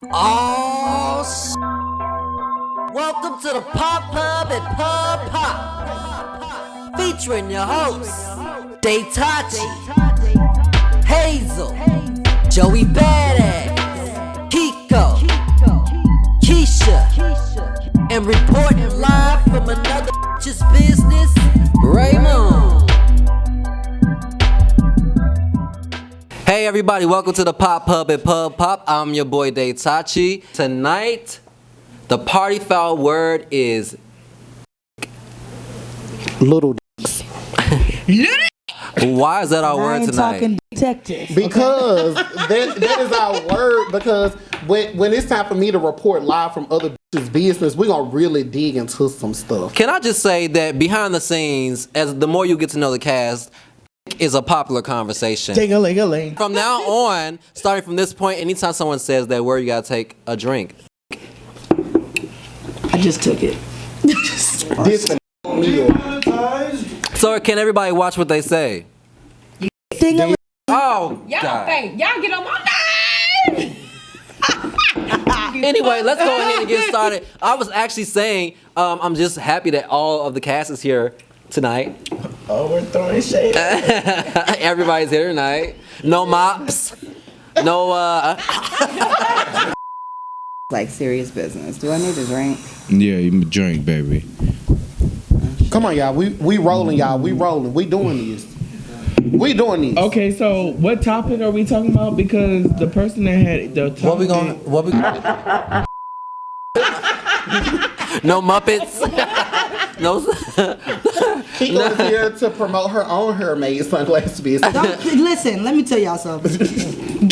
Oh, welcome to the Pop Pub and Pub Pop, featuring your hosts, Daytachi, Hazel, Joey Badass, Kiko, Keisha, and reporting live from another bitch's business, Raymond. Hey everybody, welcome to the Pop Pub and Pub Pop. I'm your boy Daytachi. Tonight, the party foul word is little. Why is that our word tonight? Talking detective. Because that is our word. Because when it's time for me to report live from other bitches' business, we're gonna really dig into some stuff. Can I just say that behind the scenes, as the more you get to know the cast, is a popular conversation. Ding-a-ling-a-ling. From now on, starting from this point, anytime someone says that word, you gotta take a drink. I just took it. This So can everybody watch what they say? Ding-a-ling. Oh, Y'all God. fake. Y'all get on my nerves. Anyway, let's go ahead and get started. I was actually saying, I'm just happy that all of the cast is here tonight. Oh, we're throwing shade. Everybody's here tonight. No mops. No, Like serious business. Do I need a drink? Yeah, you drink, baby. Come on, y'all. We rolling, y'all. We rolling. We doing this. We doing this. Okay, so what topic are we talking about? Because the person that had the topic... what we No Muppets. No. Kiko is here to promote her own Hermaid sunglass business. Listen, let me tell y'all something.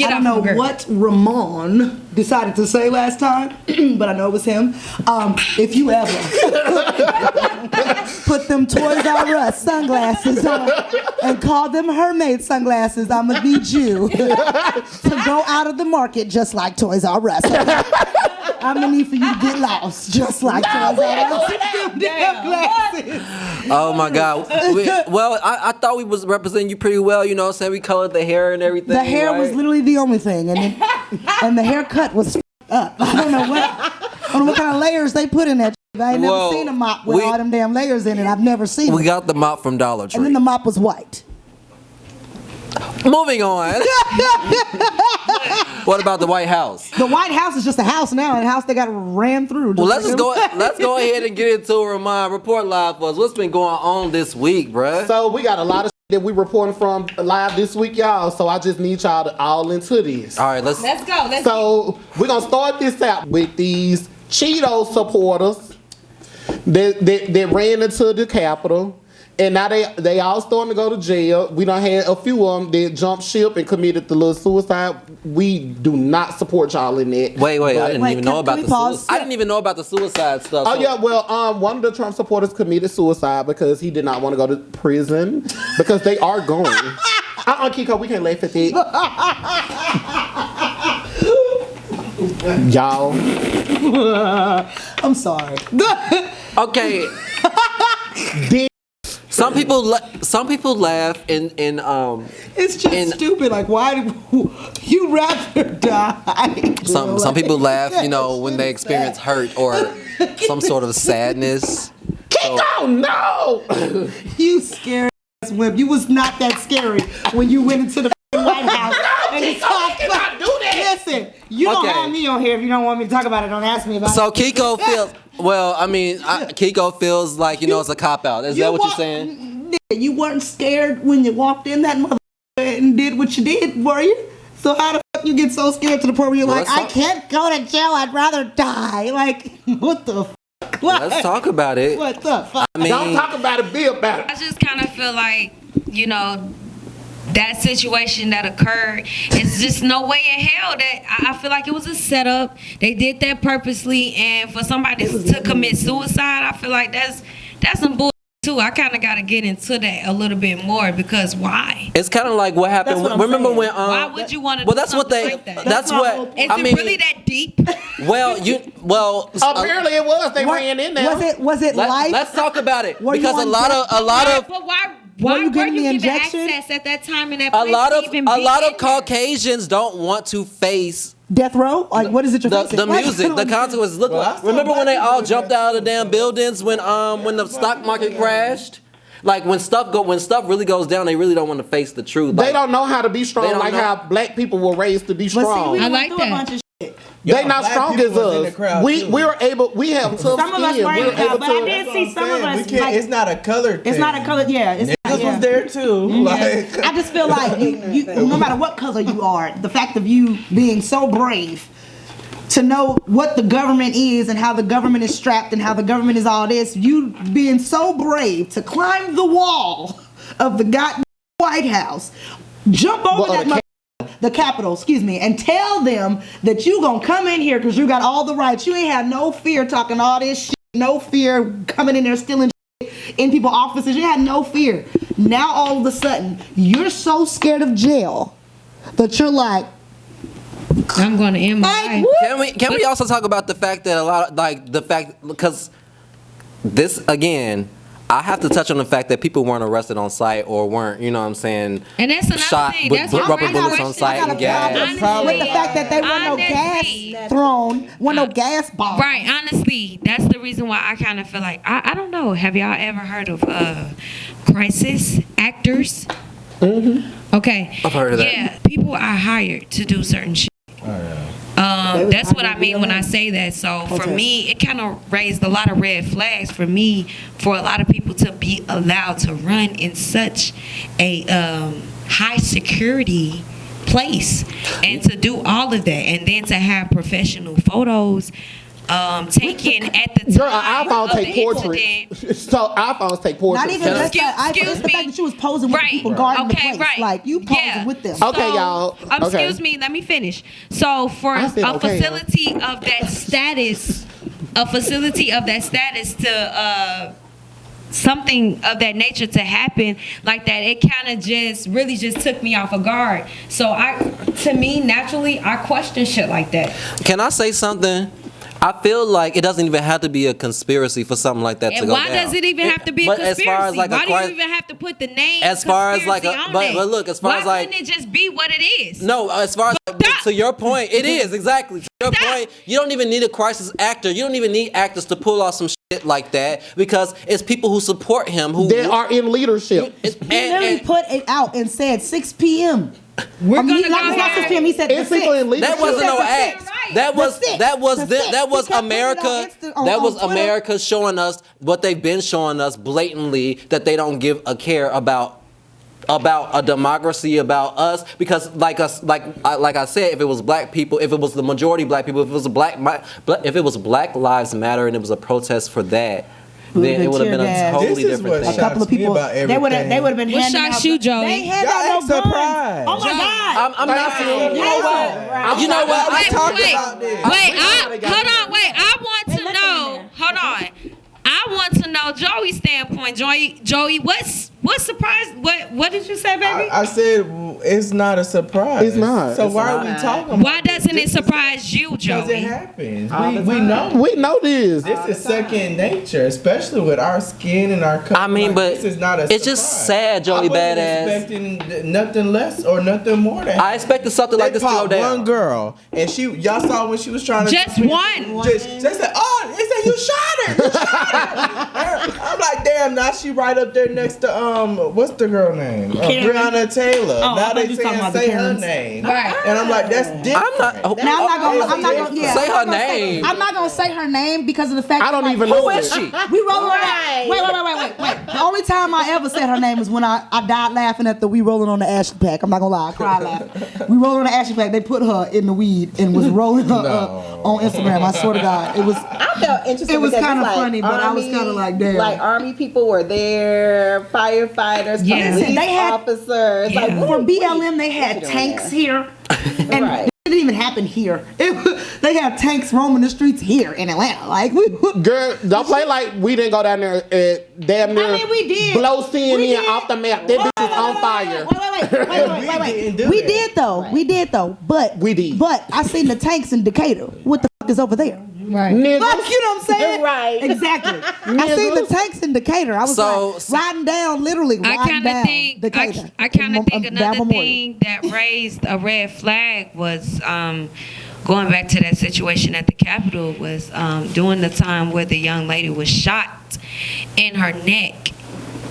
I don't know what Ramon decided to say last time, but I know it was him. If you ever put them Toys R Us sunglasses on and call them Hermaid sunglasses, I'm gonna need you to go out of the market just like Toys R Us. I'm gonna need for you to get lost just like Toys R Us. Damn glasses. Oh my God. I thought we was representing you pretty well. You know what I'm saying? We colored the hair and everything. The hair right? was literally the only thing, and the haircut was up. I don't know what kind of layers they put in that. I ain't never seen a mop with all them damn layers in it. I've never seen it. We got the mop from Dollar Tree. And then the mop was white. Moving on. What about the White House? The White House is just a house now, and a house they got ran through. Well, let's go ahead and get into it. Ramon, report live for us. What's been going on this week, bruh? So we got a lot of that we reporting from live this week, y'all. So I just need y'all to all into this. All right, let's go. So we're gonna start this out with these Cheeto supporters that ran into the Capitol. And now they all starting to go to jail. We done had a few of them that jumped ship and committed the little suicide. We do not support y'all in that. Wait, I didn't even know about the pause? suicide. I didn't even know about the suicide stuff. Oh yeah, well, one of the Trump supporters committed suicide because he did not want to go to prison because they are going. Kiko, we can't laugh at that. Y'all. I'm sorry. Okay. Some people laugh in It's just stupid. Like, why do you rather die? some people laugh, you know, when they experience hurt or some sort of sadness. Kiko, no! You scary ass wimp. You was not that scary when you went into the White House. No, Kiko, you cannot do that. Listen, you don't have me on here if you don't want me to talk about it. Don't ask me about it. So Kiko feels. Well, I mean, Kiko feels like it's a cop out. Is that what you're saying? You weren't scared when you walked in that mother and did what you did, were you? So how the fuck you get so scared to the point where you're like, I can't go to jail. I'd rather die. Like, what the fuck? Let's talk about it. What the fuck? I mean, don't talk about it, be about it. I just kind of feel like, that situation that occurred is just no way in hell that I feel like it was a setup. They did that purposely, and for somebody to commit suicide, I feel like that's some bull too. I kind of got to get into that a little bit more because why? It's kind of like what happened. Remember when? Why would you want to? Well, that's what they. like that? That's what. Is it really that deep? Well, apparently it was. They ran in there. Was it life? Let's talk about it Were because you a lot of. But why were you given injection? access at that time in that A place? lot of Caucasians don't want to face Death row? Like, what is it you're The facing? music, the consequences. Look, Well, I saw remember when black they all people jumped out of the damn buildings when the stock market crashed? Like when stuff really goes down, they really don't want to face the truth. They Like, don't know how to be They strong don't like know. how black people were raised to be But see, strong. we I went like through that. a bunch of shit. They Yo, not black strong people as was in the us. crowd, We too. we're able. We have tough Some of us skin. weren't We're in the crowd, able but I to. did see some of us. We can't, Like, it's not a color thing. it's not a color. Yeah, it's Niggas yeah. was there too. Like, I just feel like you, no matter what color you are, the fact of you being so brave to know what the government is and how the government is strapped and how the government is all this, you being so brave to climb the wall of the goddamn White House, jump over Well, the Capitol, excuse me, and tell them that you gonna come in here because you got all the rights. You ain't had no fear talking all this shit, no fear coming in there stealing shit in people's offices. You had no fear. Now all of a sudden, you're so scared of jail that you're like, I'm going to end my Like, life. Can we also talk about the fact that a lot of, like, the fact, because this again, I have to touch on the fact that people weren't arrested on site or weren't, you know what I'm saying, And that's another shot thing. with That's rubber already bullets on racist. site I got and a gas. problem with the fact that they were no Honestly. gas thrown, no gas bombs. Right, honestly, that's the reason why I kind of feel like I don't know. Have y'all ever heard of crisis actors? Okay, I've heard of that. Yeah, people are hired to do certain shit. That's what I mean when I say that. So for me, it kind of raised a lot of red flags for me, for a lot of people to be allowed to run in such a high security place and to do all of that, and then to have professional photos taken at the Girl, time iPhone of take the portraits. incident. So iPhones take portraits. Not even just that. Excuse It's the fact me. that you was posing with the Right. people guarding Okay, the place. right. Like, you posing Yeah. with them. Okay, y'all. Okay. Excuse me, let me finish. So for I a said okay, facility of that status, to something of that nature to happen like that, it kind of just took me off of guard. So to me, naturally, I question shit like that. Can I say something? I feel like it doesn't even have to be a conspiracy for something like that to And go why down. does it even have to be a But conspiracy? as far as like Why a do you cri- even have to put the name As far as like conspiracy a, on but, it? but look, as far Why as like, couldn't it just be what it is? no, as far as to your point, it is exactly to your point. You don't even need a crisis actor. You don't even need actors to pull off some shit like that, because it's people who support him who They are in leadership. He literally put it out and said 6 p.m. We're I mean, gonna go not 6 ahead. p.m. He said It's the people 6. in leadership. That wasn't no act. That was That's it. that was That's the, it. that was He kept putting it on America. Insta- That on was Twitter. America showing us what they've been showing us blatantly, that they don't give a care about a democracy, about us, because like I said, if it was black people, if it was the majority black people, if it was Black Lives Matter and it was a protest for that, then it would have been a totally This is different what thing. shocks couple of me people, about they would have everything. been What handing shocks out. you, Joey? They had Y'all out no act guns. surprised. Oh my God! I'm not. You know what? You know what? I Wait, talked wait, about this. hold on, wait. I want to know. Hold on. I want to know Joey's standpoint. Joey, what surprise? What did you say, baby? I said it's not a surprise. It's not. So It's why not. are we talking about Why doesn't it surprise you, Because it Joey? happens. We know. We know this. This is second nature, especially with our skin and our color. I mean, but this is not a it's just surprise. sad, Joey I wasn't Badass. expecting nothing less or nothing more than I expected something like they this to go popped down. one girl, and y'all saw when she was trying to Just one. They said, "Oh, they said you shot her." You shot her. I'm like, damn. Now she right up there next to what's the girl name? Breonna Taylor. Oh, I now thought they you was talking saying about the say her Karens. name, Right. and I'm like, that's different. I'm not. Now I'm not gonna. Yeah, Say I'm her not gonna name. I'm not gonna say her name because of the fact. I don't that, even who know is it. she? We rolling on that. Wait. The only time I ever said her name is when I died laughing at the We Rolling on the Ashley Pack. I'm not gonna lie, I cried laughing. We Rolling on the Ashley Pack. They put her in the weed and was rolling her up on Instagram. I swear to God, it was. I felt interesting. It was because kinda it's like funny, but I was kinda like, damn. Like Army people were there, firefighters, Yeah. police They had- officers. Yeah. Like For what BLM, they had you doing tanks there? here, and Right. it didn't even happen here. They had tanks roaming the streets here in Atlanta. Like we. Girl, don't play like we didn't go down there and damn near we did. blow CNN We did. off the map. That bitch is on fire. didn't We do did though. We did though. But We did. But I seen the tanks in Decatur. What the fuck is over there? Right. Niggas. Like, you know what I'm saying? Right. Exactly. I seen the tanks in Decatur. I was So- like riding down, literally I riding kind of down think Decatur. I kind of think Down another Memorial. thing that raised a red flag was going back to that situation at the Capitol was during the time where the young lady was shot in her neck.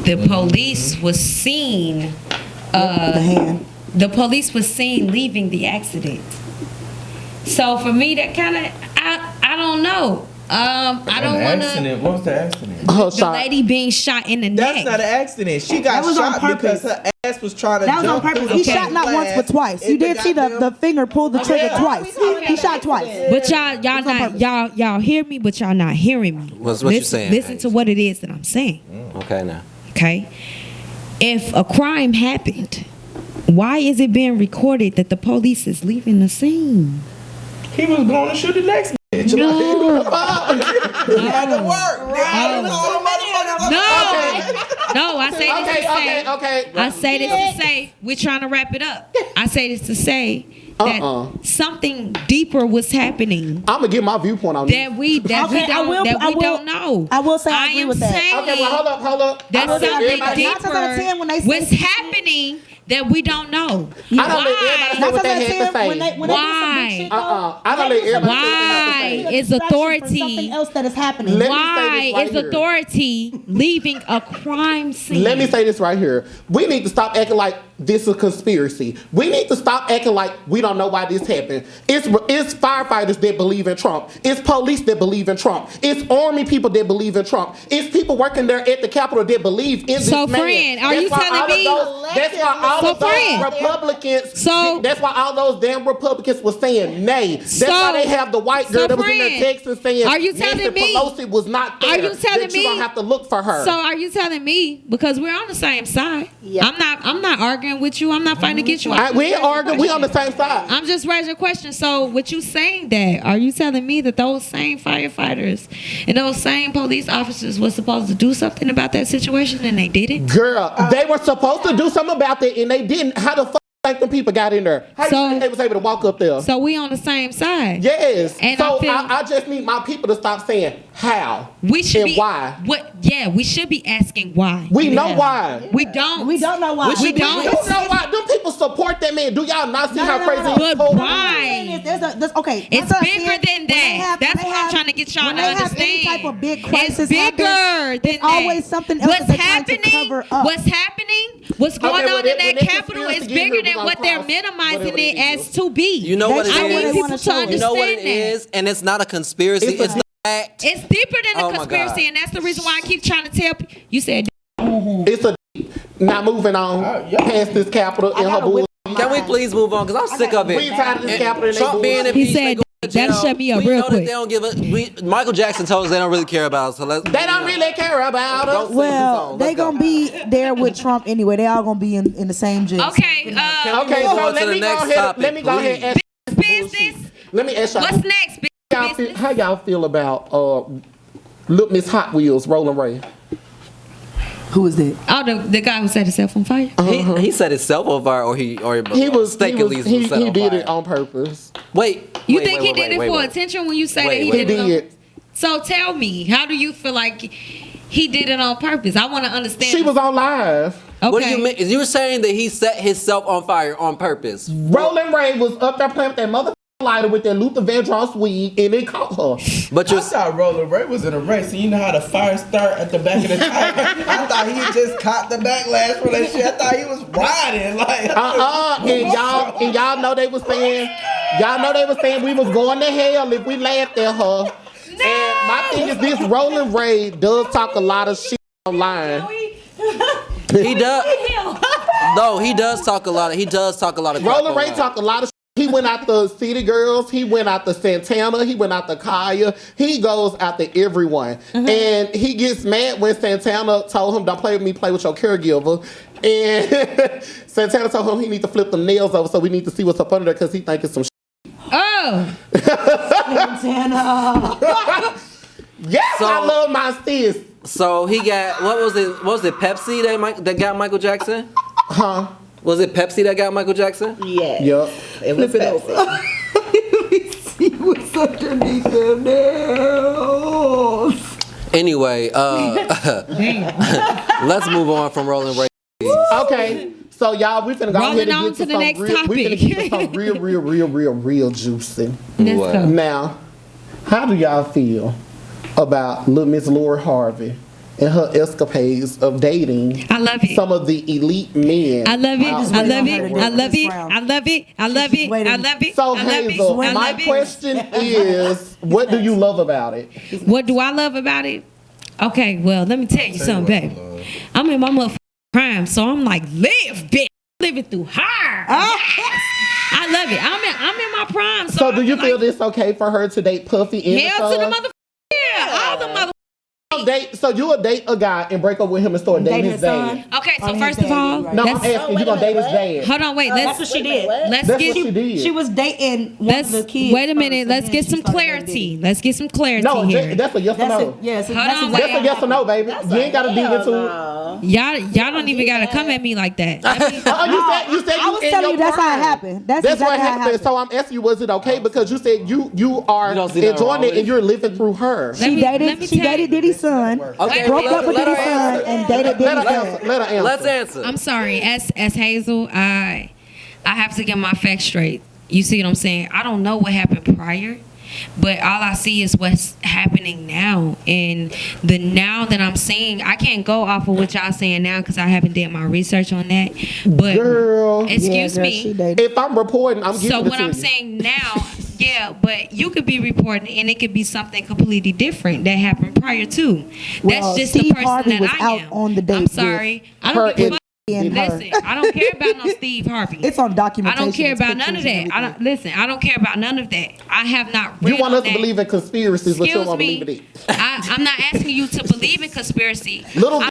The police was seen. The hand. The police was seen leaving the accident. So for me, that kind of I don't know. I don't want to. Accident. What was the accident? The lady being shot in the That's neck. not an accident. She got was on shot purpose. because her ass was trying to That was jump on purpose. through He the shot not once glass but twice. You in did see the goddamn- finger pull the trigger yeah. twice. He shot twice. But y'all hear me, but y'all not hearing me. What's what you saying? Listen to what it is that I'm saying. Okay, now. Okay? If a crime happened, why is it being recorded that the police is leaving the scene? He was going to shoot the next bitch. No. He had to work. No, I say this to say. Okay. I say this to say we're trying to wrap it up. I say this to say that something deeper was happening I'm gonna get my viewpoint on this. that we don't know. I will say I agree with that. saying Okay, well, hold up. that will say something everybody- 9 times out of 10 when they say- was happening that we don't know. I don't let everybody say what they had to say. When they do some Why? big shit, though, I don't let everybody say what they have to say. Why is distraction from authority? something else that is happening? Let me say Why this right is here. authority leaving a crime scene? Let me say this right here. We need to stop acting like this is a conspiracy. We need to stop acting like we don't know why this happened. It's firefighters that believe in Trump. It's police that believe in Trump. It's army people that believe in Trump. It's people working there at the Capitol that believe in this So, man. friend, are you That's why telling all of me- those- That's why all So, of those friend. Republicans. So- that's why all those damn Republicans were saying nay. That's So- why they have the white girl so, that was in friend, there Texas saying are you telling Nancy me- Pelosi was not there. Are you telling that me- you don't have to look for her? So are you telling me, because we're on the same side? Yeah. I'm not arguing with you. I'm not fighting against you. We ain't arguing. We on the same side. I'm just raising a question. So what you saying that? Are you telling me that those same firefighters and those same police officers were supposed to do something about that situation and they didn't? Girl, they were supposed to do something about that and they didn't. How the fuck think them people got in there? How So- you think they was able to walk up there? So we on the same side. Yes. And so I feel- I just need my people to stop saying how We should and be why. What? Yeah, we should be asking why. We know why. We don't. We don't know why. We don't. You know why? Them people support that man. Do y'all not see how crazy But he's holding? why? Okay, It's that's what I'm bigger saying. than When they that. have- That's when they what I'm have- trying to get y'all when to they have understand. any type of big crisis It's bigger happen, than it's always that. something else What's that they're trying to happening? cover up. What's happening? What's going Okay, well, on that- in when that that Capitol conspiracy is get bigger here, than we're what gonna they're cross minimizing whatever it it as is. to be. You know what it I what need they is? people wanna to show us. understand You know what it that. is, and it's not a conspiracy. It's a- It's the fact. It's deeper than Oh a my conspiracy, God. and that's the reason why I keep trying to tell people. You said It's a now moving on yeah. past this Capitol and her gotta bull. Can we please move on? Because I'm sick of it. We tired of this And Capitol and they Trump being bullshit. impeached. He said, they go to jail. "That'll shut me up we real know quick." That they don't give a. Michael Jackson told us they don't really care about us. So let's. They don't really care about us. Don't sing the Well, song. they Let's go. gonna be there with Trump anyway. They all gonna be in the same jail. okay, Can we Okay, move so on to let the me go next ahead. topic, Let me go ahead and ask business. Let me ask y'all. What's next? Business. How y'all feel about Little Miss Hot Wheels, Rolling Ray? Who is that? Oh, the guy who set himself on fire. He set himself on fire, or he mistakenly He set on did fire. it on purpose. Wait. You wait, think wait, he did wait, it wait, for wait. attention when you say Wait, that he wait. He did it? did. So tell me, how do you feel like he did it on purpose? I want to understand. She was on live. Okay. What do you mean? You were saying that he set himself on fire on purpose. Rolling Ray was up there playing with that mother lighter with that Luther Vandross weed, and it caught her. But I you're thought Roller Ray was in a race, and you know how the fire start at the back of the tank. I thought he just caught the backlash for that shit. I thought he was riding like. And y'all know they was saying we was going to hell if we laughed at her. And my thing is this: Rolling Ray does talk a lot of shit online. he does. No, he does talk a lot. He does talk a lot of. crap Rolling Ray online. talk a lot of shit. He went out the City Girls. He went out the Santana. He went out the Kaya. He goes out to everyone. And he gets mad when Santana told him, "Don't play with me, play with your caregiver." And Santana told him he need to flip them nails over, so we need to see what's up under there because he think it's some shit. Oh, Santana. Yes, So- I love my sis. So he got what was it? What was it? Pepsi that got Michael Jackson? Huh? Was it Pepsi that got Michael Jackson? Yeah. Yep. It was Pepsi. See what's underneath their nails. Anyway, let's move on from Rolling Ray. Okay. So y'all, we finna go Rolling ahead on and to get the to next some real, we finna topic. get to some real juicy. Let's What? go. Now, how do y'all feel about little Miss Lori Harvey and her escapades of dating I love it. some of the elite men? I love it. just I waiting love on it. her to I do love this it. round. I love it. I love just it. waiting. I love it. So I love Hazel, it. I my love it. question is, what do you love about it? What do I love about it? Okay, well, let me tell you something, baby. I'm in my motherfucking prime, so I'm like, live, bitch. Living through her. Yes. I love it. I'm in my prime. So do I you feel like, this okay for her to date Puffy in hell to the the motherfucker? Yeah, all the mother. So you'll date a guy and break up with him and start dating his dad? Okay, so Oh, first his of all, daddy, right. No, I'm let's, asking, you gonna date his dad? hold on, wait. That's what Let's she did. let's That's get what she did. She was dating one of the kids. wait a minute. first, Let's and get then some she started dating clarity. Diddy. Let's get some clarity No, here. that's a yes or That's no. it. Yes, Hold that's on, exactly That's a yes or no, baby. That's You ain't gotta dig into it. no. Y'all don't even gotta come at me like that. You said I was in telling your you that's how it prime. happened. That's what exactly how it happened. happened. So I'm asking you, was it okay? Because you said you are You don't see nothing wrong enjoying it with and you're living through her. Let She me dated tell you. Diddy's son, Okay, broke let- up with let her Diddy's son, answer. and dated Diddy's son. Let her answer. Let's answer. I'm sorry, as Hazel, I have to get my facts straight. You see what I'm saying? I don't know what happened prior, but all I see is what's happening now. And the now that I'm seeing, I can't go off of what y'all saying now because I haven't did my research on that. But Girl, excuse Yeah, girl, me. she dated. if I'm reporting, I'm giving So it what to I'm you. saying now, yeah, but you could be reporting and it could be something completely different that happened prior to. Well, That's just Steve the person Harvey that was I out am. on the date I'm with sorry. I her don't give a fuck. and her. Listen, I don't care about no Steve Harvey. It's on I documentation. don't care it's about none pictures of that. and I don't listen. I don't care about none of that. I have not read You want on us to that. believe in conspiracies, but you don't Excuse want to me. believe in it. I'm not asking you to believe in conspiracy. Little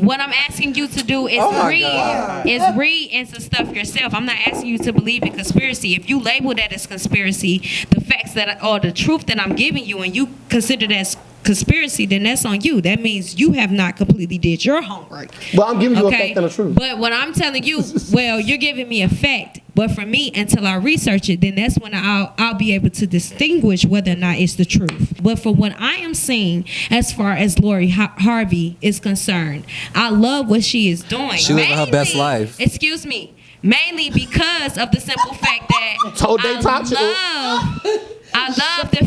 What I'm asking you to do is Oh my read, God. read into stuff yourself. I'm not asking you to believe in conspiracy. If you label that as conspiracy, the facts that or the truth that I'm giving you, and you consider that as conspiracy, then that's on you. That means you have not completely did your homework. Well, I'm giving you a fact and a truth. But what I'm telling you, well, you're giving me a fact. But for me, until I research it, then that's when I'll be able to distinguish whether or not it's the truth. But for what I am seeing, as far as Lori Harvey is concerned, I love what she is doing. She living her best life. Excuse me. Mainly because of the simple fact that Told they taught you. I love the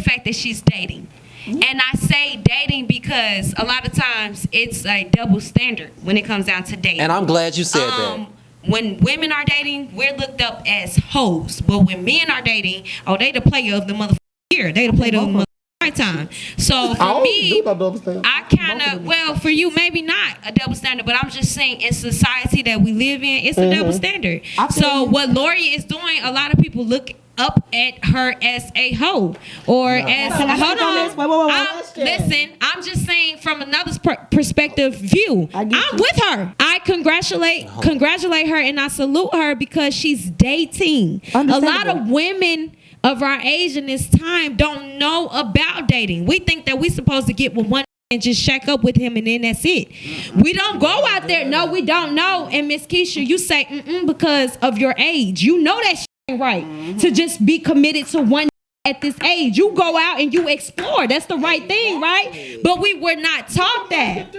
fact that she's dating. And I say dating because a lot of times it's a double standard when it comes down to dating. And I'm glad you said that. When women are dating, we're looked up as hoes. But when men are dating, they the player of the motherfucking year. They the player of the motherfucking lifetime. So for me, I kind of, well, for you, maybe not a double standard, but I'm just saying in society that we live in, it's a double standard. So what Lori is doing, a lot of people look up at her as a hoe or as Can I hold speak on on. this? Wait. Listen, I'm just saying from another perspective view. I'm with her. I congratulate her and I salute her because she's dating. A lot of women of our age in this time don't know about dating. We think that we're supposed to get with one and just shack up with him and then that's it. We don't go out there. No, we don't know. And Miss Keisha, you say because of your age. You know that ain't right to just be committed to one at this age. You go out and you explore. That's the right thing, right? But we were not taught that.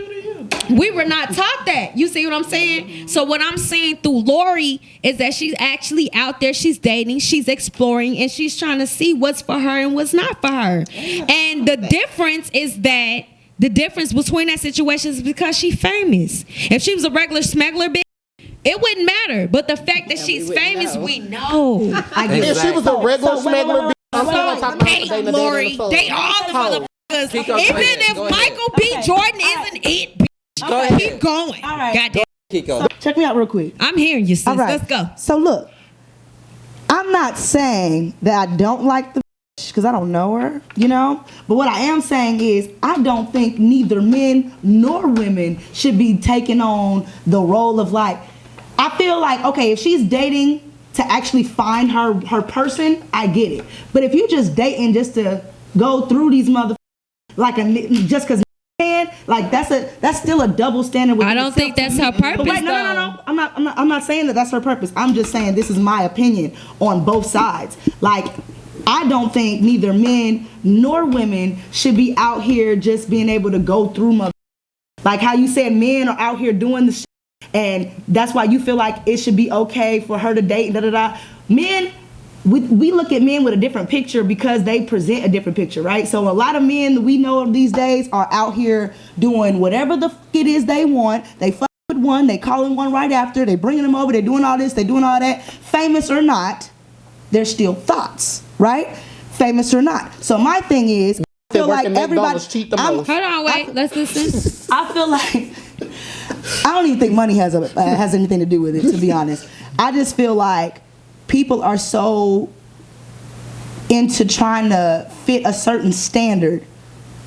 We were not taught that. You see what I'm saying? So what I'm seeing through Lori is that she's actually out there. She's dating. She's exploring. And she's trying to see what's for her and what's not for her. And the difference is that the difference between that situation is because she's famous. If she was a regular smuggler bitch, it wouldn't matter. But the fact that she's famous, we know. If she was a regular smuggler, I'm still talking Hey, Lori, they all the motherfuckers. Even if Michael B. Jordan isn't it, bitch, keep going. All right. Goddamn. Kiko. Check me out real quick. I'm hearing you, sis. All right. Let's go. So look, I'm not saying that I don't like the because I don't know her, you know? But what I am saying is I don't think neither men nor women should be taking on the role of like, I feel like, okay, if she's dating to actually find her person, I get it. But if you just dating just to go through these motherfuckers, like just because like that's still a double standard. With I don't think that's her purpose. But wait, no. I'm not saying that that's her purpose. I'm just saying this is my opinion on both sides. Like, I don't think neither men nor women should be out here just being able to go through like how you said men are out here doing the shit and that's why you feel like it should be okay for her to date. Men, we look at men with a different picture because they present a different picture, right? So a lot of men we know these days are out here doing whatever the it is they want. They fuck with one, they calling one right after, they bringing them over, they doing all this, they doing all that. Famous or not, they're still thoughts, right? Famous or not. So my thing is, I feel like everybody. Cheat the most. Hold on, wait. Let's listen. I feel like I don't even think money has anything to do with it, to be honest. I just feel like people are so into trying to fit a certain standard.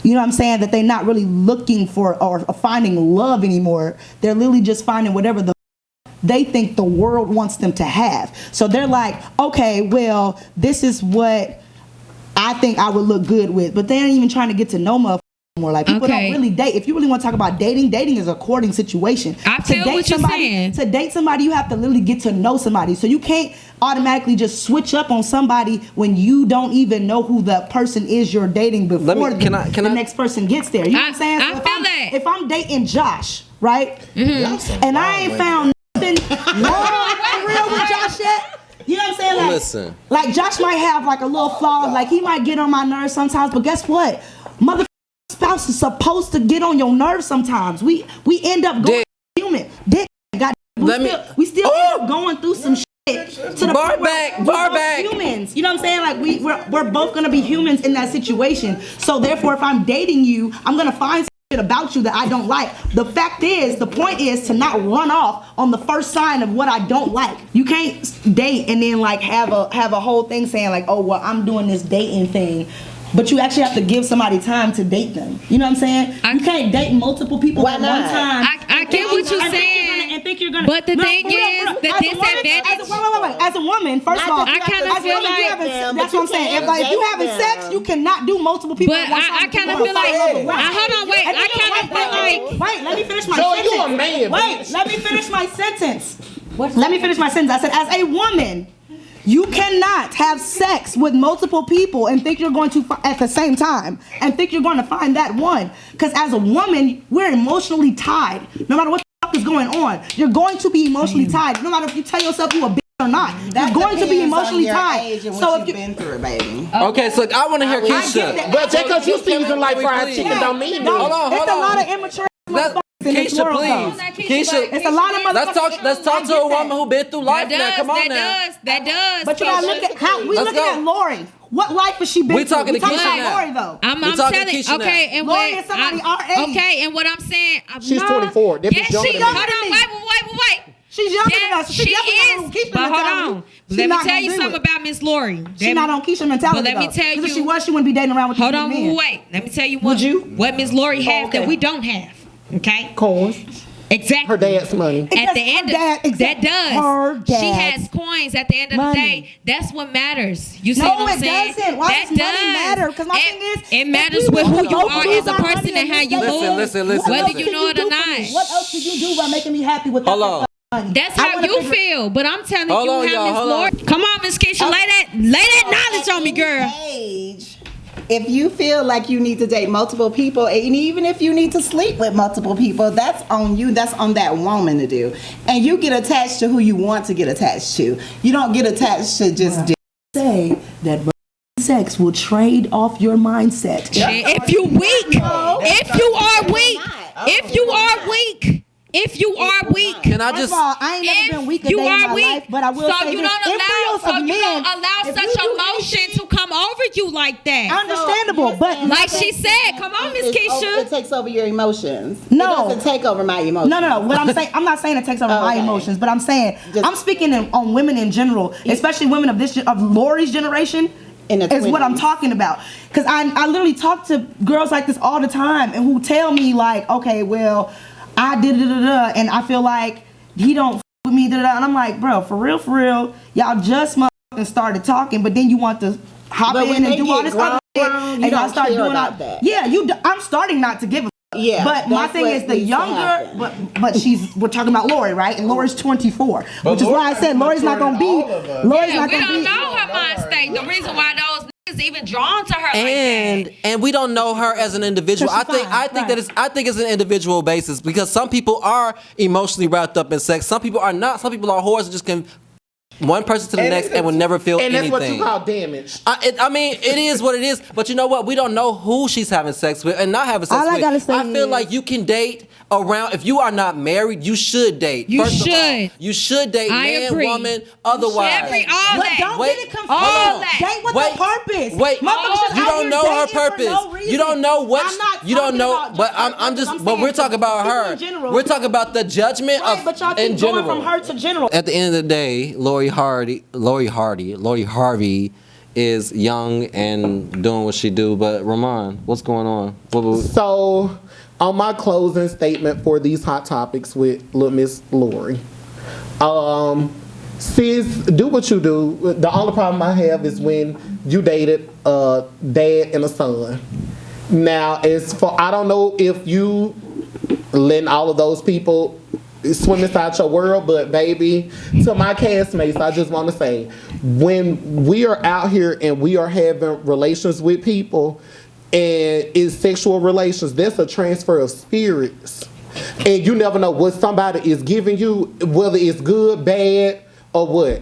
You know what I'm saying? That they're not really looking for or finding love anymore. They're literally just finding whatever they think the world wants them to have. So they're like, okay, well, this is what I think I would look good with. But they ain't even trying to get to know motherfuckers more. Like, people don't really date. If you really want to talk about dating is a courting situation. I feel what you're saying. To date somebody, you have to literally get to know somebody. So you can't automatically just switch up on somebody when you don't even know who the person is you're dating before the next person gets there. You know what I'm saying? So if I'm dating Josh, right? Mm-hmm. And I ain't found nothing wrong for real with Josh yet. You know what I'm saying? Like, listen. Like Josh might have like a little flaw, like he might get on my nerves sometimes, but guess what? Mother spouse is supposed to get on your nerves sometimes. We end up going human. Dick, God, we still end up going through some shit to the point where we're humans. You know what I'm saying? Like we're both gonna be humans in that situation. So therefore, if I'm dating you, I'm gonna find about you that I don't like. The point is to not run off on the first sign of what I don't like. You can't date and then like have a whole thing saying like, oh well, I'm doing this dating thing, but you actually have to give somebody time to date them. You know what I'm saying? You can't date multiple people at one time. I get what you're saying. Think you're gonna, but the thing is, the disadvantage. Wait. As a woman, first of all, I kind of feel like that's what I'm saying. If you having sex, you cannot do multiple people. But I kind of feel like. Hold on, wait. I kind of feel like. Wait, let me finish my sentence. You a man. Wait, let me finish my sentence. Let me finish my sentence. I said, as a woman, you cannot have sex with multiple people and think you're going to at the same time and think you're going to find that one. Because as a woman, we're emotionally tied. No matter what the fuck is going on, you're going to be emotionally tied. No matter if you tell yourself you a bitch or not, you're going to be emotionally tied. So if you've been through it, baby. Okay, so I want to hear Keisha. But just because you season like fried chicken don't mean it. Hold on. It's a lot of immature. Keisha, please. Keisha, it's a lot of let's talk to a woman who been through life now. Come on now. That does. But you gotta look at how we looking at Lori. What life has she been through? We talking to Keisha now. Lori though. I'm telling you. Okay, and Lori is somebody our age. Okay, and what I'm saying. She's 24. Yes, she younger than me. Wait. She's younger than us. She is. But hold on. Let me tell you something about Miss Lori. She's not on Keisha mentality. But let me tell you. If she was, she wouldn't be dating around with hold on, wait. Let me tell you what Miss Lori has that we don't have. Okay. Coins. Exactly. Her dad's money. At the end of that does. Her dad. She has coins at the end of the day. That's what matters. You see what I'm saying? No, it doesn't. Why does money matter? Because my thing is, it matters with who you are as a person and how you move. Listen. Whether you know it or not. What else did you do by making me happy with that? Hold on. That's how you feel, but I'm telling you how Miss Lori. Come on, Miss Keisha, lay that knowledge on me, girl. Age. If you feel like you need to date multiple people, and even if you need to sleep with multiple people, that's on you. That's on that woman to do. And you get attached to who you want to get attached to. You don't get attached to just say that sex will trade off your mindset. If you weak, if you are weak. Can I just? First of all, I ain't never been weak a day in my life, but I will say you this. don't allow such emotion to come over you like that. Understandable, but like she said, come on, Miss Keisha. It takes over your emotions. No. It doesn't take over my emotions. No. What I'm saying, I'm not saying it takes over my emotions, but I'm saying I'm speaking on women in general, especially women of Lori's generation. Is what I'm talking about. Because I literally talk to girls like this all the time and who tell me like, okay, well, I did and I feel like he don't with me, and I'm like, bro, for real, y'all just started talking, but then you want to hop in and do all this other shit, and y'all start doing all that. Yeah, I'm starting not to give a yeah, but my thing is the younger, but we're talking about Lori, right? And Lori's 24, which is why I said Lori's not gonna be. We don't know her mind state. The reason why those niggas even drawn to her and like that. and we don't know her as an individual. So she's I think it's an individual basis because some people are emotionally wrapped up in sex. Some people are not. Some people are whores and just can one person to the next and will never feel and anything. that's what you call damage. I mean, it is what it is. But you know what? We don't know who she's having sex with and not having sex All I with. gotta say I feel is- like you can date around. If you are not married, you should date. You First of all, should. you should date I man, agree. woman. Otherwise, All But that. don't Wait, get it confused. all that. Date with Wait, a purpose. wait. Motherfuckers just You out don't here know her dating for purpose. no reason. You don't know what. I'm not You don't talking know. about But just I'm purpose. just. I'm But we're saying talking about people her. in general. We're talking about the judgment Right, of but y'all in keep general. going from her to general. At the end of the day, Lori Harvey is young and doing what she do. But Ramon, what's going on? So, on my closing statement for these hot topics with Little Miss Lori, sis, do what you do. The only problem I have is when you dated a dad and a son. Now, as for I don't know if you letting all of those people swim inside your world, but baby, to my castmates, I just want to say, when we are out here and we are having relations with people, and it's sexual relations, that's a transfer of spirits. And you never know what somebody is giving you, whether it's good, bad, or what.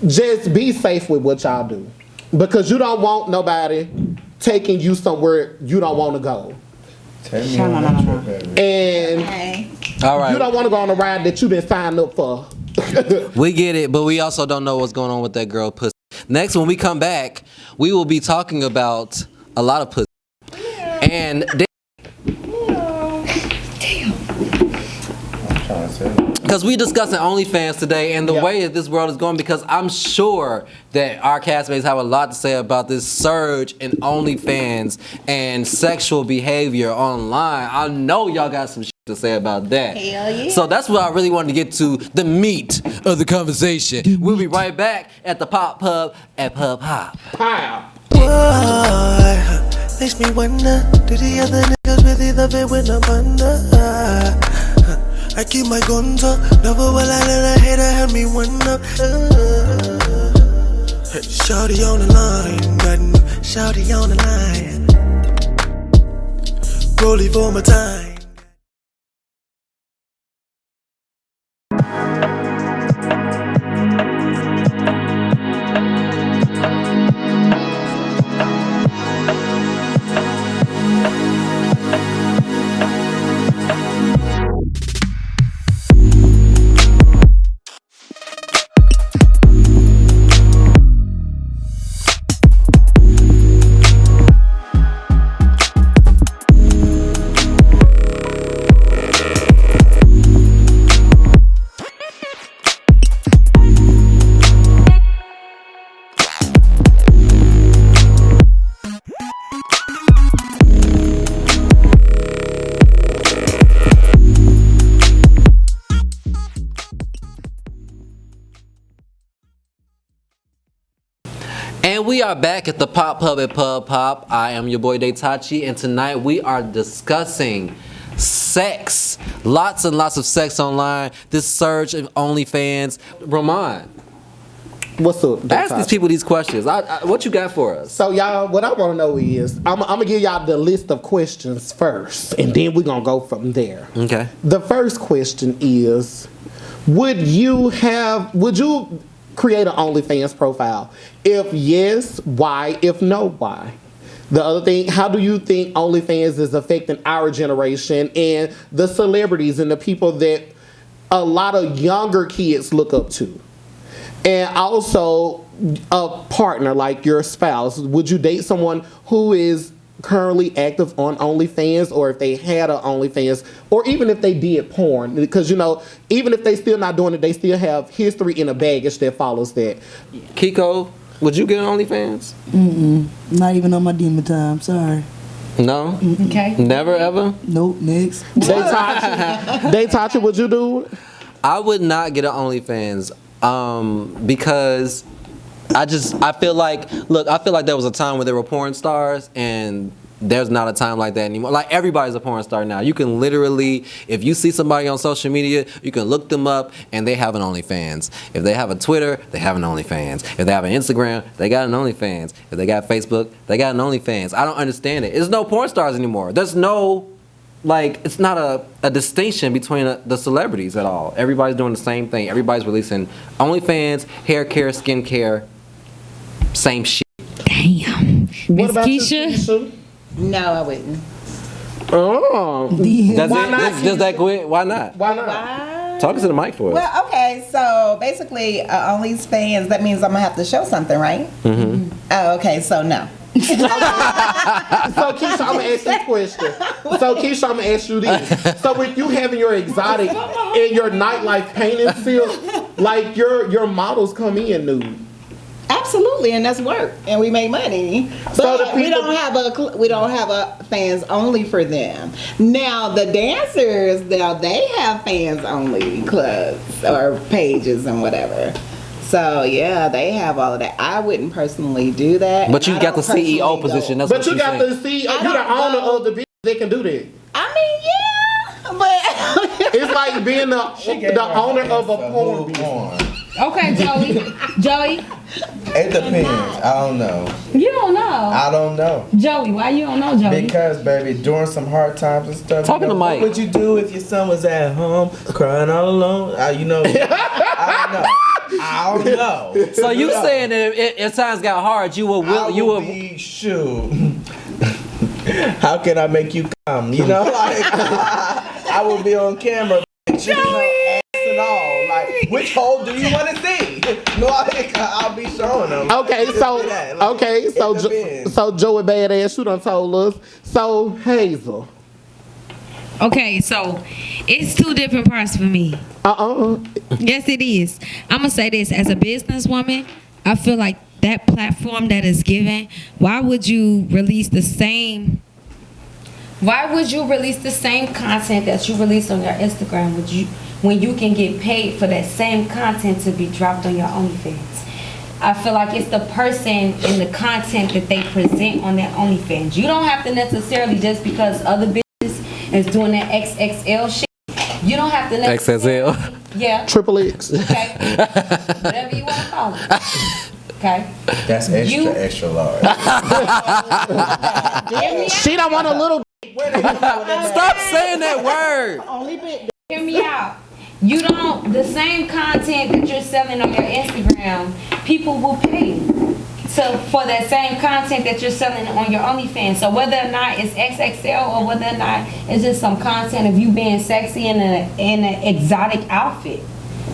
Just be safe with what y'all do. Because you don't want nobody taking you somewhere you don't want to go. Take me on that trip, baby. And Hey. All right. you don't want to go on a ride that you didn't sign up for. We get it, but we also don't know what's going on with that girl pussy. Next, when we come back, we will be talking about a lot of pussy. And Trying to say that. because we discussing OnlyFans today and the Yeah. way that this world is going, because I'm sure that our castmates have a lot to say about this surge in OnlyFans and sexual behavior online. I know y'all got some shit to say about that. Hell yeah. So that's what I really wanted to get to, the meat of the conversation. We'll be right back at the Pop Pub at Pub Hop. Pow. Why? Makes me wonder, do the other niggas really love it when I'm under? I keep my guns up, never will I let a hater have me one up. Shawty on the line, got no shawty on the line. Rolling for my time. And we are back at the Pop Pub at Pub Pop. I am your boy Daytachi, and tonight we are discussing sex. Lots and lots of sex online. This surge of OnlyFans. Ramon, What's up? ask these people these questions. What you got for us? So y'all, what I want to know is, I'm gonna give y'all the list of questions first, and then we're gonna go from there. Okay. The first question is, would you create an OnlyFans profile? If yes, why? If no, why? The other thing, how do you think OnlyFans is affecting our generation and the celebrities and the people that a lot of younger kids look up to? And also, a partner like your spouse, would you date someone who is currently active on OnlyFans, or if they had an OnlyFans, or even if they did porn? Because, you know, even if they still not doing it, they still have history and a baggage that follows that. Kiko, would you get on OnlyFans? Not even on my demon time. Sorry. No? Okay. Never ever? Nope. Next. Daytachi, would you do it? I would not get an OnlyFans because I feel like there was a time where there were porn stars and there's not a time like that anymore. Like, everybody's a porn star now. You can literally, if you see somebody on social media, you can look them up and they have an OnlyFans. If they have a Twitter, they have an OnlyFans. If they have an Instagram, they got an OnlyFans. If they got Facebook, they got an OnlyFans. I don't understand it. There's no porn stars anymore. There's no, like, it's not a distinction between the celebrities at all. Everybody's doing the same thing. Everybody's releasing OnlyFans, hair care, skin care, same shit. Damn. What Miss about you, Keisha? Keisha? No, I wouldn't. Oh. Why not? Does that quit? Why not? Why not? Why? Talk to the mic for us. Well, okay, so basically, OnlyFans, that means I'm gonna have to show something, right? Mm-hmm. Oh, okay, so no. So Keisha, I'm gonna ask you a question. So Keisha, I'm gonna ask you this. So with you having your exotic and your nightlife painting skills, like your models come in nude. Absolutely, and that's work, and we make money. So But the we don't have a fans only for them. Now the dancers, now they have fans only clubs or pages and whatever. So yeah, they have all of that. I wouldn't personally do that. But you and I got the don't personally CEO position. go. That's But what you she's got saying. the CEO, I you're the don't owner know. of the business that can do that. I mean, yeah, but It's like being the owner of a porn business. Okay, Joey. It depends. I don't know. You don't know. I don't know. Joey, why you don't know, Joey? Because, baby, during some hard times and stuff, Talking to Mike. What would you do if your son was at home crying all alone? I don't know. I don't know. So you saying that if times got hard, you will be shoot. How can I make you come? You know, like I will be on camera, ass and all. Like, which hole do you want to see? No, I'll be showing them. So Joey Badass, you done told us. So Hazel. Okay, so it's two different parts for me. Yes, it is. I'm gonna say this as a businesswoman. I feel like that platform that is given. Why would you release the same? Why would you release the same content that you release on your Instagram? When you can get paid for that same content to be dropped on your OnlyFans? I feel like it's the person and the content that they present on their OnlyFans. You don't have to necessarily, just because other business is doing that XXL shit, you don't have to necessarily. XXL. Yeah. Triple X. Okay. Whatever you want to call it. Okay. That's extra large. She don't want a little. Stop saying that word. Hear me out. You don't, the same content that you're selling on your Instagram, people will pay for that same content that you're selling on your OnlyFans. So whether or not it's XXL or whether or not it's just some content of you being sexy in an exotic outfit.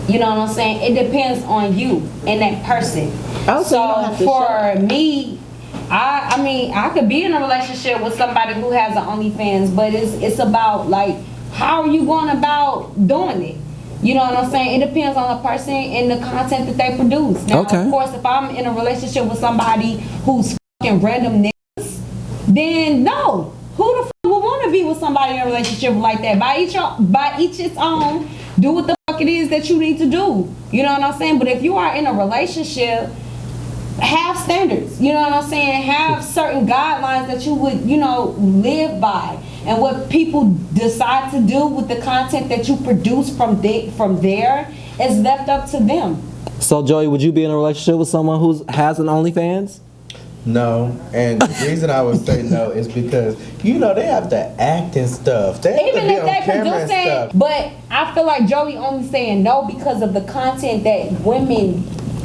You know what I'm saying? It depends on you and that person. So for me, I mean, I could be in a relationship with somebody who has an OnlyFans, but it's about, like, how are you going about doing it? You know what I'm saying? It depends on the person and the content that they produce. Now, of course, if I'm in a relationship with somebody who's fucking random niggas, then no. Who the fuck would want to be with somebody in a relationship like that? By each its own, do what the fuck it is that you need to do. You know what I'm saying? But if you are in a relationship, have standards. You know what I'm saying? Have certain guidelines that you would, live by. And what people decide to do with the content that you produce from there is left up to them. So Joey, would you be in a relationship with someone who has an OnlyFans? No, and the reason I would say no is because they have to act and stuff. They have Even to be if on they camera produce and it, stuff. but I feel like Joey only saying no because of the content that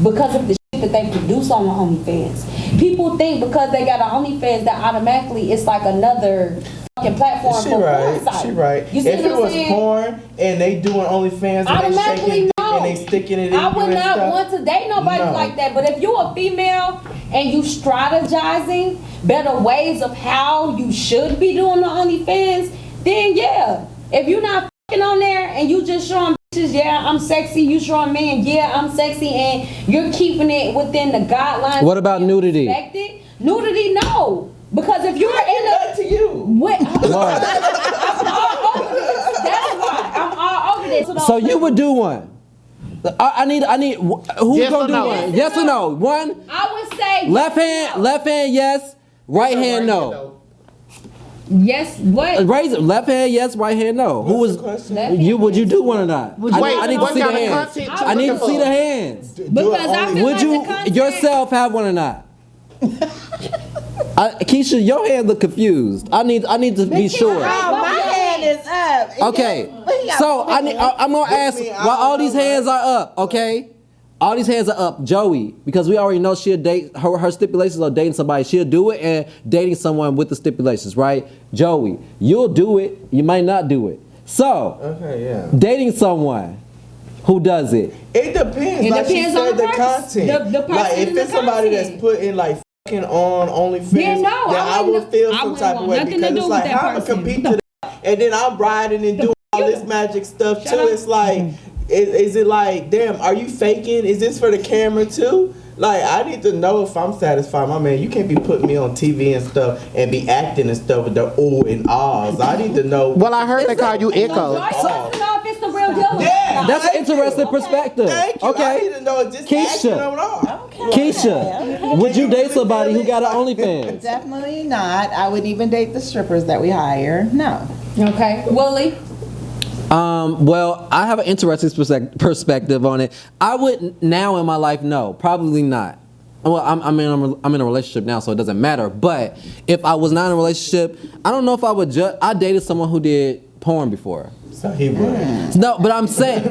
because of the shit that they produce on the OnlyFans. People think because they got an OnlyFans that automatically it's like another fucking platform for porn site. She right. You see If what it I'm was saying? porn and they doing OnlyFans and they Automatically shaking dick no. and they sticking it in I would you and not stuff, want to date nobody no. like that. But if you a female and you strategizing better ways of how you should be doing the OnlyFans, then yeah. If you're not fucking on there and you just showing bitches, yeah, I'm sexy, you showing men, yeah, I'm sexy, and you're keeping it within the guidelines. What about nudity? Expected. Nudity, no. Because if you're in that to you. I'm all over this. That's why. I'm all over this. So you would do one? I need. Who's Yes gonna or do no? one? Yes or no? One. I would say Left hand, yes. Right hand, no. Yes, what? Raise it. Left hand, yes. Right hand, no. Who was you? Would you do one or not? I need to see the hands. I need to see the hands. Because I feel Would like you the content, yourself have one or not? Keisha, your hand look confused. I need to be sure. Oh, my hand is up. Okay, so I'm gonna ask why all these hands are up. Okay, all these hands are up. Joey, because we already know she'll date her stipulations are dating somebody. She'll do it and dating someone with the stipulations, right? Joey, you'll do it. You might not do it. So, dating someone who does it. It depends. It like depends she said, on the the person. content. The person like if and the it's somebody content. that's putting like fucking on OnlyFans, Yeah, no, then I would feel I some wouldn't type of want way nothing to because do it's with like that how I'm gonna person. compete to that, and then I'm riding and doing all this magic stuff too. It's like, is it like, damn, are you faking? Is this for the camera too? Like, I need to know if I'm satisfied. My man, you can't be putting me on TV and stuff and be acting and stuff with the ooh and ahs. I need to know. Well, I heard they call you Echo. So Joy wants to know if it's the real deal. Yeah, That's an interesting perspective. Thank you. I Okay, need to know if this acting or not. Keisha, would you date somebody who got an OnlyFans? Definitely not. I wouldn't even date the strippers that we hire. No. Okay, Wooly. Well, I have an interesting perspective on it. I would now in my life, no, probably not. Well, I'm in a relationship now, so it doesn't matter. But if I was not in a relationship, I don't know if I would judge. I dated someone who did porn before. So he would. No, but I'm saying,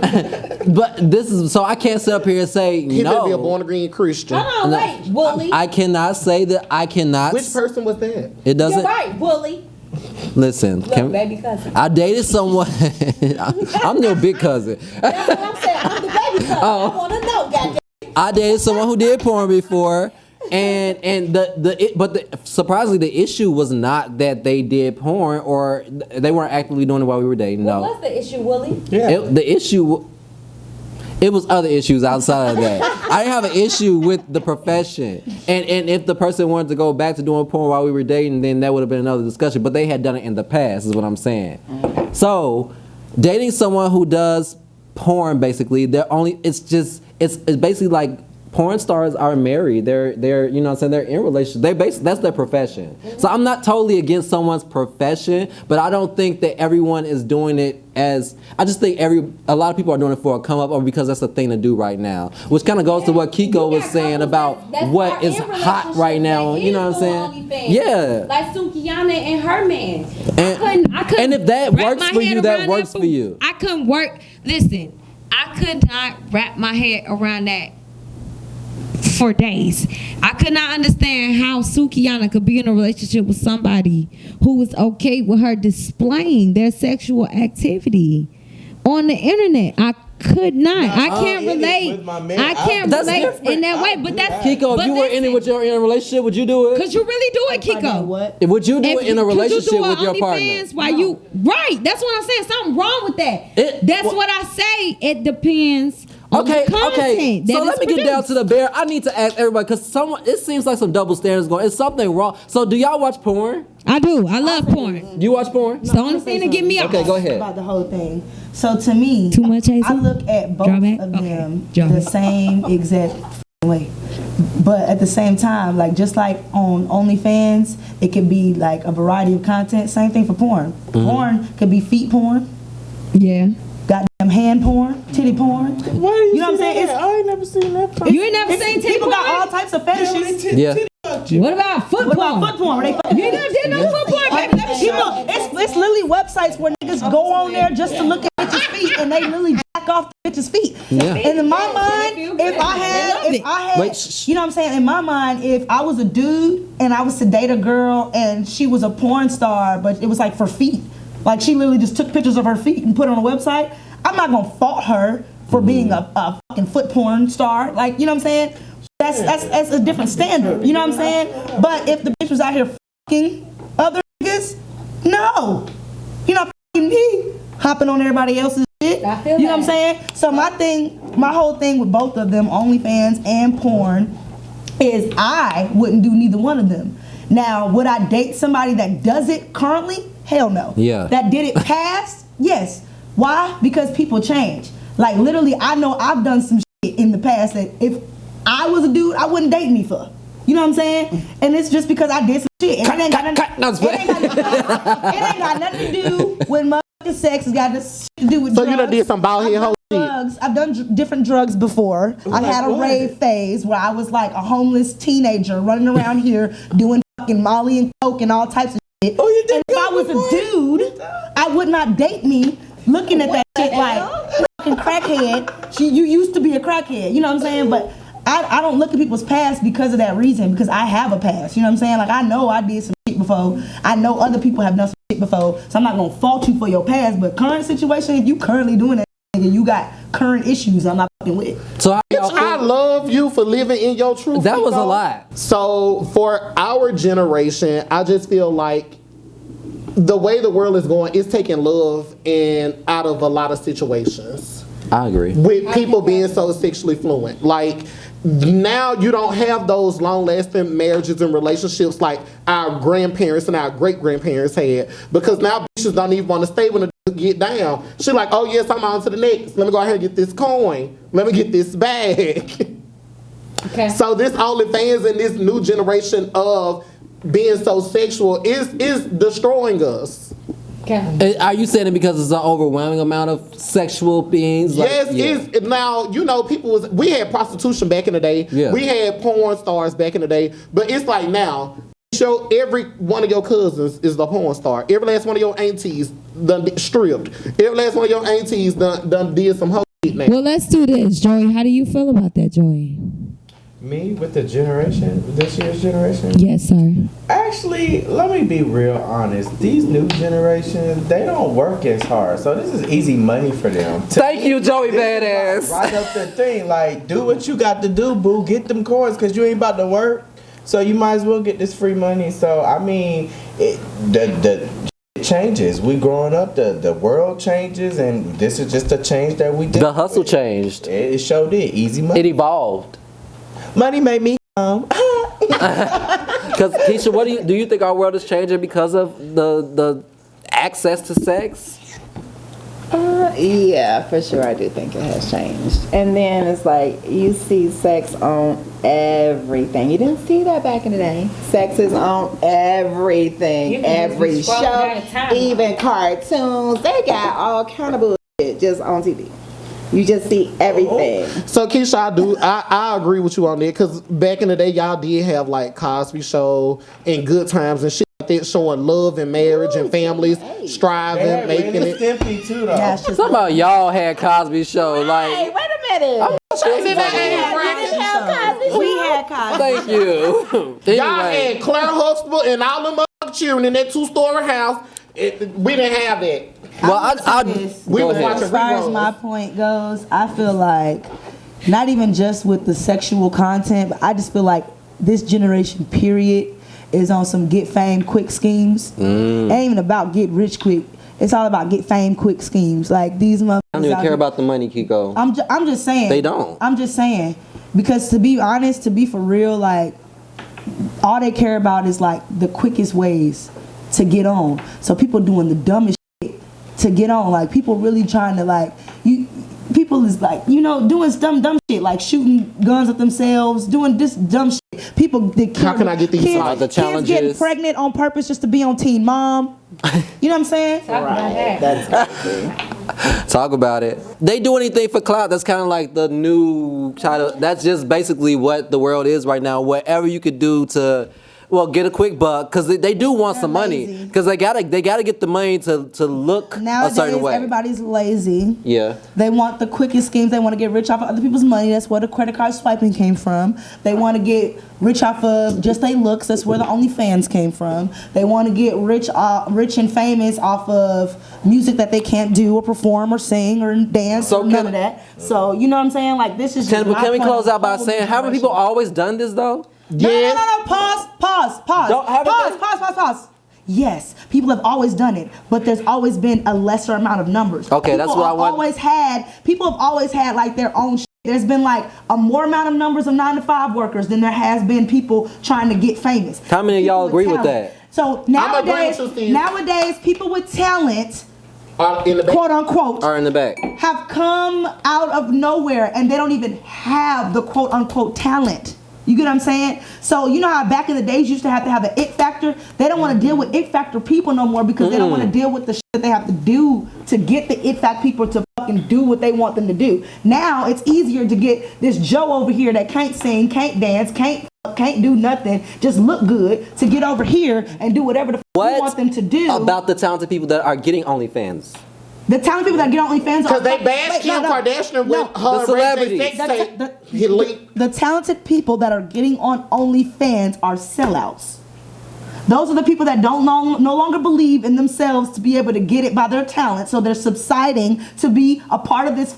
but this is so I can't sit up here and say He no. could be a born again Christian. Hold on, wait, Wooly. I cannot say that. I cannot. Which person was that? It doesn't. You're right, Wooly. Listen, Look, baby cousin. I dated someone. I'm your big cousin. That's what I'm saying. I'm the baby cousin. I want to know, goddamn. I dated someone who did porn before, and surprisingly the issue was not that they did porn or they weren't actively doing it while we were dating. No, What's the issue, Wooly? Yeah. the issue. It was other issues outside of that. I didn't have an issue with the profession, and if the person wanted to go back to doing porn while we were dating, then that would have been another discussion. But they had done it in the past, is what I'm saying. So, dating someone who does porn, basically, it's basically like porn stars are married. They're you know what I'm saying, they're in relationships. That's their profession. So I'm not totally against someone's profession, but I don't think that everyone is doing it as, I just think a lot of people are doing it for a come up or because that's the thing to do right now. Which kind of goes to what Kiko was saying about what is hot right now. You know what I'm saying? Yeah. Like Sukiyana and her man. I couldn't And if that wrap works my for head you, that around works for you. I couldn't work. Listen, I could not wrap my head around that for days. I could not understand how Sukiyana could be in a relationship with somebody who was okay with her displaying their sexual activity on the internet. I could not. I can't relate. I can't relate in that way. But that's Kiko, if you were in it with your in a relationship, would you do it? Could you really do it, Kiko? What? Would you do it in a relationship with your partner? Right. That's what I'm saying. Something wrong with that. That's what I say. It depends. Okay. Content So let me get down to the bare. I need to ask everybody because it seems like some double standards going. Is something wrong? So do y'all watch porn? I do. I love porn. Do you watch porn? It's the only thing to get me off. Okay, go ahead. About the whole thing. So to me, Too much, Hazel? I look at both Drawback? of Okay. them Drawback. the same exact way. But at the same time, like just like on OnlyFans, it could be like a variety of content. Same thing for porn. Porn could be feet porn, Yeah. goddamn hand porn, titty porn. Why do You know what I'm saying? I ain't never seen that. You ain't never seen titty People porn? got all types of fetishes. Yeah. What about foot What porn? about foot porn? Where they You ain't never did no foot porn, baby. Let me show you. it's literally websites where niggas go on there just to look at bitches' feet and they literally jack off the bitches' feet. Yeah. And in my mind, if I had, Wait, shh. you know what I'm saying? In my mind, if I was a dude and I was to date a girl and she was a porn star, but it was like for feet, like she literally just took pictures of her feet and put it on a website, I'm not gonna fault her for being a fucking foot porn star. Like, you know what I'm saying? That's a different standard. You know what I'm saying? But if the bitch was out here fucking other niggas, no. You're not fucking me hopping on everybody else's shit. I feel you know what I'm that. saying? So my whole thing with both of them, OnlyFans and porn, is I wouldn't do neither one of them. Now, would I date somebody that does it currently? Hell no. Yeah. That did it past? Yes. Why? Because people change. Like literally, I know I've done some shit in the past that if I was a dude, I wouldn't date me for. You know what I'm saying? And it's just because I did some shit. And it ain't got nothing to do with motherfucking sex. It's got to do with So drugs. you done did some bald head hoe shit. Drugs. I've done different drugs before. I had a rave phase where I was like a homeless teenager running around here doing fucking Molly and Coke and all types of shit. Oh, you did. And if I was a dude, I would not date me looking at that shit like fucking crackhead. You used to be a crackhead. You know what I'm saying? But I don't look at people's past because of that reason, because I have a past. You know what I'm saying? Like, I know I did some shit before. I know other people have done some shit before. So I'm not going to fault you for your past. But current situation, if you currently doing that, nigga, you got current issues I'm not fucking with. So I love you for living in your truth. that was a Nico. lot. So for our generation, I just feel like the way the world is going is taking love and out of a lot of situations. I agree. With people being so sexually fluent. Like, now you don't have those long-lasting marriages and relationships like our grandparents and our great-grandparents had, because now bitches don't even want to stay when the get down. She like, oh yes, I'm on to the next. Let me go ahead and get this coin. Let me get this bag. Okay. So this OnlyFans and this new generation of being so sexual is destroying us. Okay. Are you saying it because it's an overwhelming amount of sexual beings? Yes, it's now, you know, we had prostitution back in the day. Yeah. We had porn stars back in the day. But it's like now, show every one of your cousins is the porn star. Every last one of your aunties done stripped. Every last one of your aunties done did some hoe shit now. Well, let's do this, Joey. How do you feel about that, Joey? Me with the generation, this year's generation? Yes, sir. Actually, let me be real honest. These new generations, they don't work as hard. So this is easy money for them. Thank you, Joey Badass. Right up the thing. Like, do what you got to do, boo. Get them coins, because you ain't about to work. So you might as well get this free money. So, I mean, the changes. We growing up, the world changes, and this is just a change that we did. The hustle changed. It showed it. Easy money. It evolved. Money made me come. Because Keisha, do you think our world is changing because of the access to sex? Yeah, for sure. I do think it has changed. And then it's like you see sex on everything. You didn't see that back in the day. Sex is on everything, every show, even cartoons. They got all kind of bullshit just on TV. You just see everything. So Keisha, I agree with you on that, because back in the day y'all did have like Cosby Show and Good Times and shit like that, showing love and marriage and families striving, making it. Stimpy too, though. That's just Some of y'all had Cosby Show, like. Hey, wait a minute. We had Cosby. Thank you. Y'all had Claire Huxtable and all them other children in that 2-story house. We didn't have that. Well, We was watching as far as reruns. my point goes, I feel like not even just with the sexual content, but I just feel like this generation period is on some get fame quick schemes. It ain't even about get rich quick. It's all about get fame quick schemes. Like these motherfuckers. I don't even care about the money, Kiko. I'm just saying. They don't. I'm just saying, because to be honest, to be for real, like all they care about is like the quickest ways to get on. So people doing the dumbest shit to get on. Like people really trying to like people is like, you know, doing dumb shit, like shooting guns at themselves, doing this dumb shit. People, How can I get these kids, the kids challenges? getting pregnant on purpose just to be on Teen Mom. You know what I'm saying? Talk about it. They do anything for clout. That's kind of like the new title. That's just basically what the world is right now. Whatever you could do to, well, get a quick buck, because they do want some money, because they gotta get the money to look Nowadays, a certain way. everybody's lazy. Yeah. They want the quickest schemes. They want to get rich off of other people's money. That's where the credit card swiping came from. They want to get rich off of just their looks. That's where the OnlyFans came from. They want to get rich and famous off of music that they can't do or perform or sing or dance or none of that. So, you know what I'm saying? Like, this is just my Can we point close of out by whole saying, haven't people always done this though? Yes. No. Pause. Pause. Yes, people have always done it, but there's always been a lesser amount of numbers. Okay, that's what I want. People have always had like their own shit. There's been like a more amount of numbers of 9-to-5 workers than there has been people trying to get famous. How many of y'all agree with that? So agree with you, Steve. nowadays, people with talent, In the back. quote unquote, Are in the back. have come out of nowhere and they don't even have the quote unquote talent. You get what I'm saying? So you know how back in the days you used to have an it factor? They don't want to deal with it factor people no more because they don't want to deal with the shit that they have to do to get the it factor people to fucking do what they want them to do. Now it's easier to get this Joe over here that can't sing, can't dance, can't do nothing, just look good, to get over here and do whatever the fuck you want them to do. About the talented people that are getting OnlyFans? The talented people that get on OnlyFans because they bashed Kim Kardashian with her the celebrities. The talented people that are getting on OnlyFans are sellouts. Those are the people that no longer believe in themselves to be able to get it by their talent, so they're subsiding to be a part of this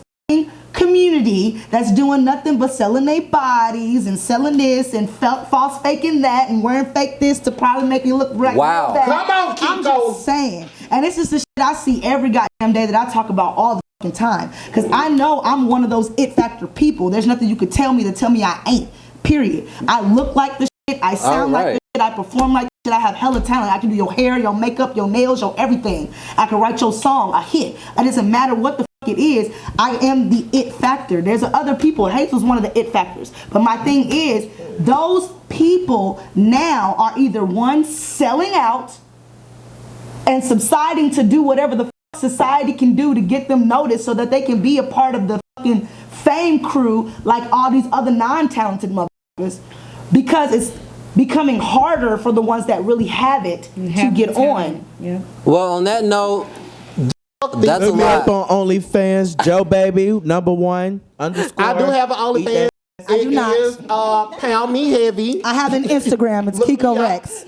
community that's doing nothing but selling their bodies and selling this and false faking that and wearing fake this to probably make you look right. Wow. Come on, Kiko. I'm just saying. And this is the shit I see every goddamn day that I talk about all the fucking time. Because I know I'm one of those it factor people. There's nothing you could tell me to tell me I ain't. Period. I look like the shit. I sound like the shit. I perform like the shit. I have hella talent. I can do your hair, your makeup, your nails, your everything. I can write your song, a hit. It doesn't matter what the it is. I am the it factor. There's other people. Hazel's one of the it factors. But my thing is, those people now are either one, selling out and subsiding to do whatever the society can do to get them noticed so that they can be a part of the fucking fame crew like all these other non-talented motherfuckers, because it's becoming harder for the ones that really have it to get on. Yeah. Well, on that note, that's a Look me lot. up on OnlyFans, Joe Baby #1 _ I do have an OnlyFans. I do not. It is Pound Me Heavy. I have an Instagram. It's Kiko Rex.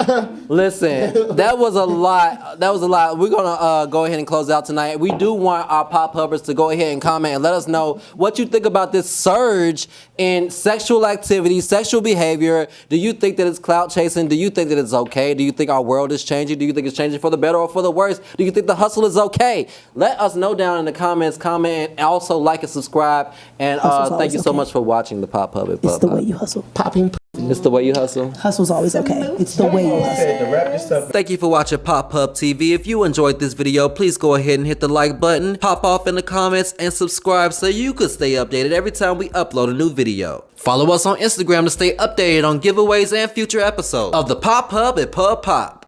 Listen, that was a lot. That was a lot. We're gonna go ahead and close out tonight. We do want our pop hubbers to go ahead and comment and let us know what you think about this surge in sexual activity, sexual behavior. Do you think that it's clout chasing? Do you think that it's okay? Do you think our world is changing? Do you think it's changing for the better or for the worse? Do you think the hustle is okay? Let us know down in the comments. Comment and also like and subscribe. And thank you so much for watching the Pop Hub. It's the way you hustle. Popping. It's the way you hustle. Hustle's always okay. It's the way you hustle. Thank you for watching Pop Hub TV. If you enjoyed this video, please go ahead and hit the like button, pop off in the comments, and subscribe so you can stay updated every time we upload a new video. Follow us on Instagram to stay updated on giveaways and future episodes of the Pop Hub at Pub Pop.